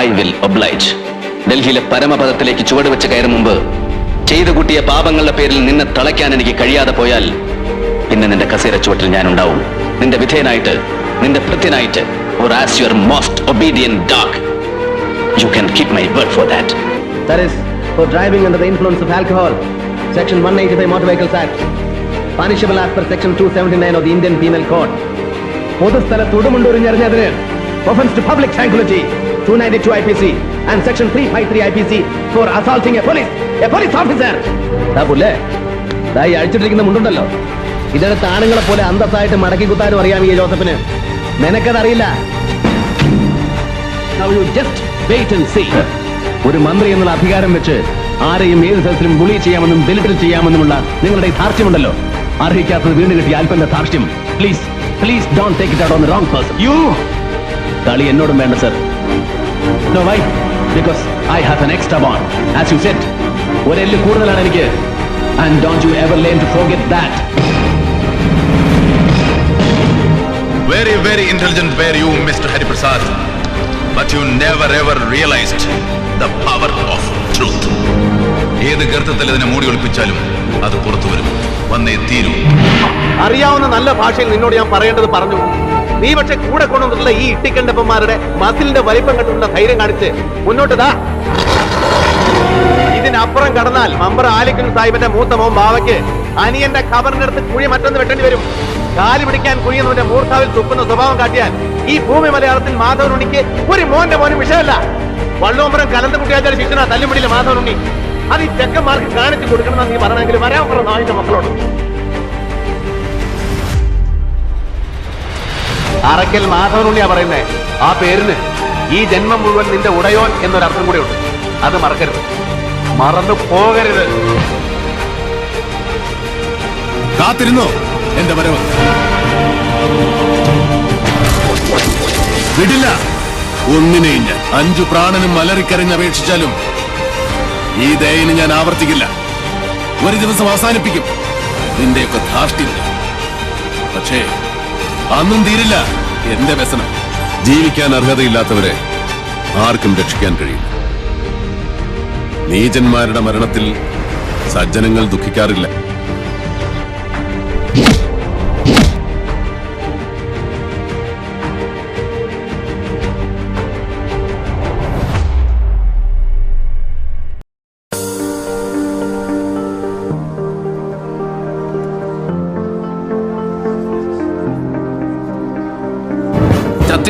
I will oblige. ഡൽഹിയിലെ പരമപദത്തിലേക്ക് ചുവടുവെച്ച് കയറും മുമ്പ് ചെയ്തു കൂട്ടിയ പാപങ്ങളുടെ പേരിൽ നിന്നെ തളയ്ക്കാൻ എനിക്ക് കഴിയാതെ പോയാൽ പിന്നെ നിന്റെ കസേര ചുവട്ടിൽ ഞാൻ ഉണ്ടാവും. നിന്റെ വിധേയനായിട്ട്, നിന്റെ ഭൃത്യനായിട്ട്, or as your most obedient dog. You can keep my word for that. That is for driving under the influence of alcohol. Section 185 Motor Vehicles Act. Punishable as per Section 279 of the Indian Penal Code. പൊതുസ്ഥലത്ത് ഉടുമുണ്ടൊരിഞ്ഞറിഞ്ഞതിന് offense to public tranquility 292 IPC and Section 353 IPC for assaulting a police officer. താപുല്ലേ ദായി അഴിച്ചിട്ടിരിക്കുന്ന മുണ്ടുണ്ടല്ലോ, ഇതെടുത്ത് ആണുങ്ങളെ പോലെ അന്തസ്സായിട്ട് മടക്കി കുത്താനും അറിയാം ഈ ജോസഫിന്. നിനക്കതറിയില്ല. Now you just wait and see. ഒരു മന്ത്രി എന്നുള്ള അധികാരം വെച്ച് ആരെയും ഏത് തരത്തിലും ബുളി ചെയ്യാമെന്നും ബെലിറ്റിൽ ചെയ്യാമെന്നുമുള്ള നിങ്ങളുടെ ധാർഷ്ട്യമുണ്ടല്ലോ, അർഹിക്കാത്തത് വീണ്ടും കിട്ടിയ അല്പന്റെ ധാർഷ്ട്യം. Please don't take it out on the wrong person. കളി എന്നോടും വേണ്ട sir. No, why? Because I have an extra bond. As you said, ഒരെല്ല് കൂടുതലാണ് എനിക്ക്. And don't you ever learn to forget that. Very, very intelligent were you, Mr. Hariprasad. But you never ever realized the power of truth. ഏത് ഗർത്തത്തിൽ ഇതിനെ മൂടി ഒളിപ്പിച്ചാലും അത് പുറത്തു വരും, വന്നേ തീരൂ. അറിയാവുന്ന നല്ല ഭാഷയിൽ നിന്നോട് ഞാൻ പറയേണ്ടത് പറഞ്ഞു. നീ പക്ഷെ കൂടെ കൊണ്ടുവന്നിട്ടുള്ള ഈ ഇട്ടിക്കണ്ടപ്പന്മാരുടെ മസിലിന്റെ വലിപ്പം കണ്ടിട്ടുള്ള ധൈര്യം കാണിച്ച് മുന്നോട്ട് ഇതിനപ്പുറം കടന്നാൽ മമ്പർ ആലിക്കുൽ സാഹിബിന്റെ മൂത്ത മോൻ ബാവയ്ക്ക് അനിയന്റെ ഖബറിന്റെ അടുത്ത് കുഴി മറ്റൊന്ന് വെട്ടേണ്ടി വരും. കാലി പിടിക്കാൻ കുഴിയുന്നവന്റെ മൂർത്താവിൽ തുപ്പുന്ന സ്വഭാവം കാട്ടിയാൽ ഈ ഭൂമി മലയാളത്തിൽ മാധവനുണ്ണിക്ക് ഒരു മോനും വിഷയമല്ല. വള്ളോമ്പരം കലന്ത കുട്ടിയാച്ചാൽ ശിക്ഷണ തല്ലുപിടിയില്ല മാധവനുണ്ണി. അത് ഈ ചെക്കന്മാർക്ക് കാണിച്ചു കൊടുക്കണമെന്ന് നീ പറയണമെങ്കിൽ വരാൻ പറഞ്ഞ അതിന്റെ മക്കളോട്. അറക്കൽ മാധവനുണ്ണിയാ പറയുന്നേ. ആ പേരിന് ഈ ജന്മം മുഴുവൻ നിന്റെ ഉടയോൻ എന്നൊരർത്ഥം കൂടെ ഉണ്ട്. അത് മറക്കരുത്, മറന്നു പോകരുത്. കാത്തിരുന്നോ എന്റെ വരവ്? വിടില്ല ഒന്നിനെയും. ഞാൻ 5 പ്രാണനും മലറിക്കരഞ്ഞപേക്ഷിച്ചാലും ഈ ദയന് ഞാൻ ആവർത്തിക്കില്ല. ഒരു ദിവസം അവസാനിപ്പിക്കും നിന്റെയൊക്കെ ധാർഷ്ട്യം. പക്ഷേ അന്നും തീരില്ല എന്റെ വ്യസനം. ജീവിക്കാൻ അർഹതയില്ലാത്തവരെ ആർക്കും രക്ഷിക്കാൻ കഴിയില്ല. നീചന്മാരുടെ മരണത്തിൽ സജ്ജനങ്ങൾ ദുഃഖിക്കാറില്ല.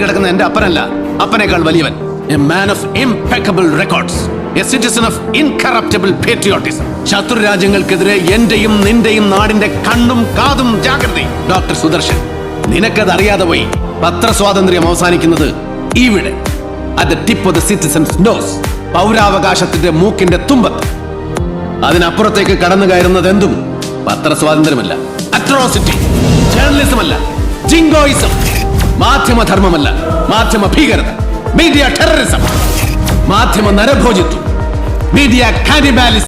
കിടക്കുന്ന എന്റെ അപ്പനല്ല, അപ്പനേക്കാൾ വലിയവൻ. A man of impeccable records, a citizen of incorruptible patriotism. ശത്രു രാജ്യങ്ങൾക്കെതിരെ എന്റെയും നിന്റെയും നാടിന്റെ കണ്ണും കാതും ജാഗ്രത. ഡോക്ടർ സുദർശൻ, നിനക്കത് അറിയാതെ പോയി. പത്രസ്വാതന്ത്ര്യം അവസാനിക്കുന്നത് ഇവിടെ, at the tip of the citizen's nose. പൗരാവകാശത്തിന്റെ മൂക്കിന്റെ തുമ്പത്ത്. അതിനപ്പുറത്തേക്ക് കടന്നു കയറുന്നത് എന്തും പത്രസ്വാതന്ത്ര്യമല്ല, അട്രോസിറ്റി, ജേർണലിസം അല്ല, ജിങ്കോയിസം, മാധ്യമധർമ്മമല്ല, മാധ്യമ ഭീകരത, മീഡിയ ടെററിസം, മാധ്യമ നരഭോജിത്വം, മീഡിയ കാനിബാലിസം.